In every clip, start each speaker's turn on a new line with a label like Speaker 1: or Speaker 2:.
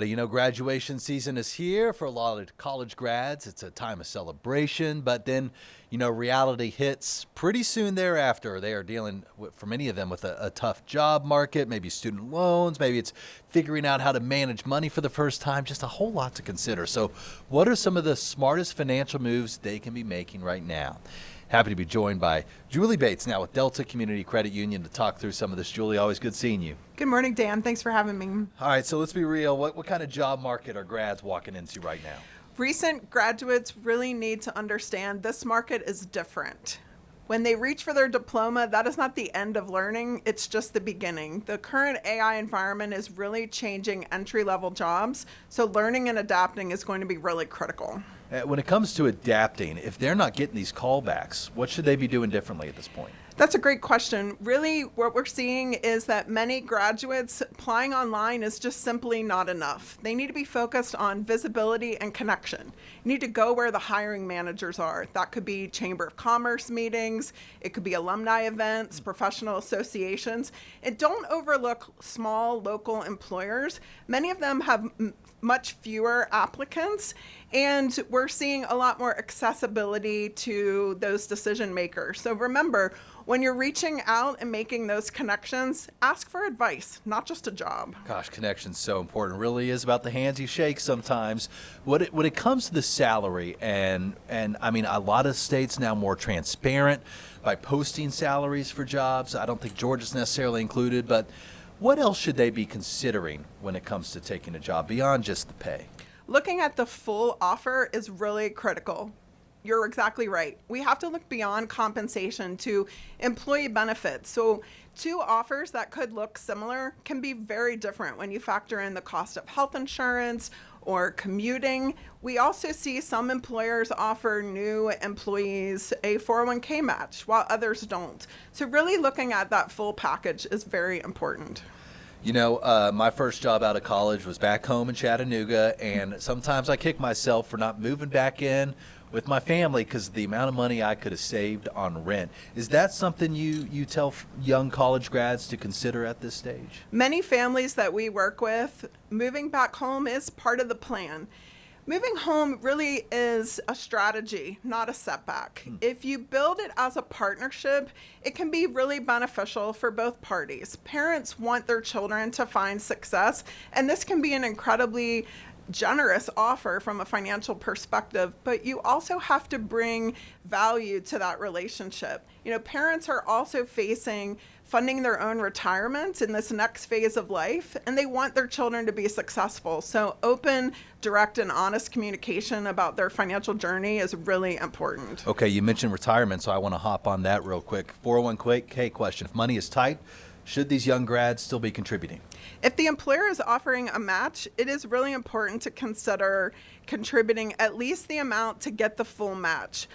Speaker 1: Graduation season is here for a lot of college grads. It's a time of celebration, but then, reality hits pretty soon thereafter. They are dealing, for many of them, with a tough job market, maybe student loans, maybe it's figuring out how to manage money for the first time, just a whole lot to consider. So what are some of the smartest financial moves they can be making right now? Happy to be joined by Julie Bates now with Delta Community Credit Union to talk through some of this. Julie, always good seeing you.
Speaker 2: Good morning, Dan. Thanks for having me.
Speaker 1: All right, so let's be real. What kind of job market are grads walking into right now?
Speaker 2: Recent graduates really need to understand this market is different. When they reach for their diploma, that is not the end of learning, it's just the beginning. The current AI environment is really changing entry-level jobs, so learning and adapting is going to be really critical.
Speaker 1: When it comes to adapting, if they're not getting these callbacks, what should they be doing differently at this point?
Speaker 2: That's a great question. Really, what we're seeing is that many graduates applying online is just simply not enough. They need to be focused on visibility and connection. You need to go where the hiring managers are. That could be Chamber of Commerce meetings, it could be alumni events, professional associations. And don't overlook small local employers. Many of them have much fewer applicants, and we're seeing a lot more accessibility to those decision makers. So remember, when you're reaching out and making those connections, ask for advice, not just a job.
Speaker 1: Gosh, connection's so important. It really is about the hands you shake sometimes. When it comes to the salary, and I mean, a lot of states now more transparent by posting salaries for jobs. I don't think Georgia's necessarily included, but what else should they be considering when it comes to taking a job beyond just the pay?
Speaker 2: Looking at the full offer is really critical. You're exactly right. We have to look beyond compensation to employee benefits. So two offers that could look similar can be very different when you factor in the cost of health insurance or commuting. We also see some employers offer new employees a 401k match while others don't. So really looking at that full package is very important.
Speaker 1: My first job out of college was back home in Chattanooga, and sometimes I kick myself for not moving back in with my family because of the amount of money I could have saved on rent. Is that something you tell young college grads to consider at this stage?
Speaker 2: Many families that we work with, moving back home is part of the plan. Moving home really is a strategy, not a setback. If you build it as a partnership, it can be really beneficial for both parties. Parents want their children to find success, and this can be an incredibly generous offer from a financial perspective, but you also have to bring value to that relationship. Parents are also facing funding their own retirement in this next phase of life, and they want their children to be successful. So open, direct, and honest communication about their financial journey is really important.
Speaker 1: Okay, you mentioned retirement, so I want to hop on that real quick. 401k question. If money is tight, should these young grads still be contributing?
Speaker 2: If the employer is offering a match, it is really important to consider contributing at least the amount to get the full match.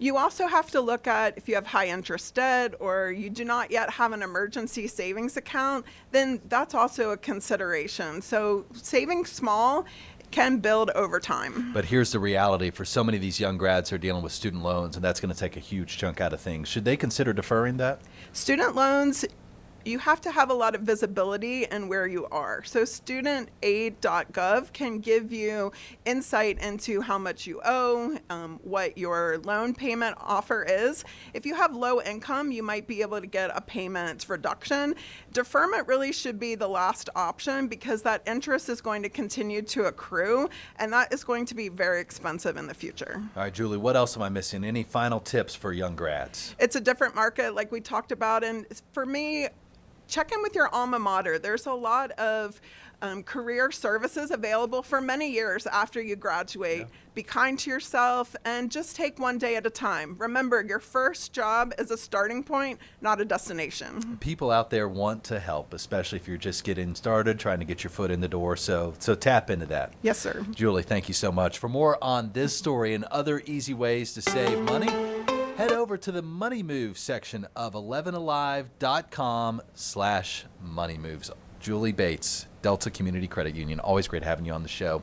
Speaker 2: You also have to look at if you have high interest debt or you do not yet have an emergency savings account, then that's also a consideration. So saving small can build over time.
Speaker 1: But here's the reality for so many of these young grads who are dealing with student loans, and that's going to take a huge chunk out of things. Should they consider deferring that?
Speaker 2: Student loans, you have to have a lot of visibility in where you are. So studentaid.gov can give you insight into how much you owe, what your loan payment offer is. If you have low income, you might be able to get a payment reduction. Deferment really should be the last option because that interest is going to continue to accrue, and that is going to be very expensive in the future.
Speaker 1: All right, Julie, what else am I missing? Any final tips for young grads?
Speaker 2: It's a different market like we talked about, and for me, check in with your alma mater. There's a lot of career services available for many years after you graduate. Yeah. Be kind to yourself and just take one day at a time. Remember, your first job is a starting point, not a destination.
Speaker 1: People out there want to help, especially if you're just getting started, trying to get your foot in the door. So tap into that.
Speaker 2: Yes, sir.
Speaker 1: Julie, thank you so much. For more on this story and other easy ways to save money, head over to the Money Moves section of 11alive.com/moneymoves. Julie Bates, Delta Community Credit Union. Always great having you on the show.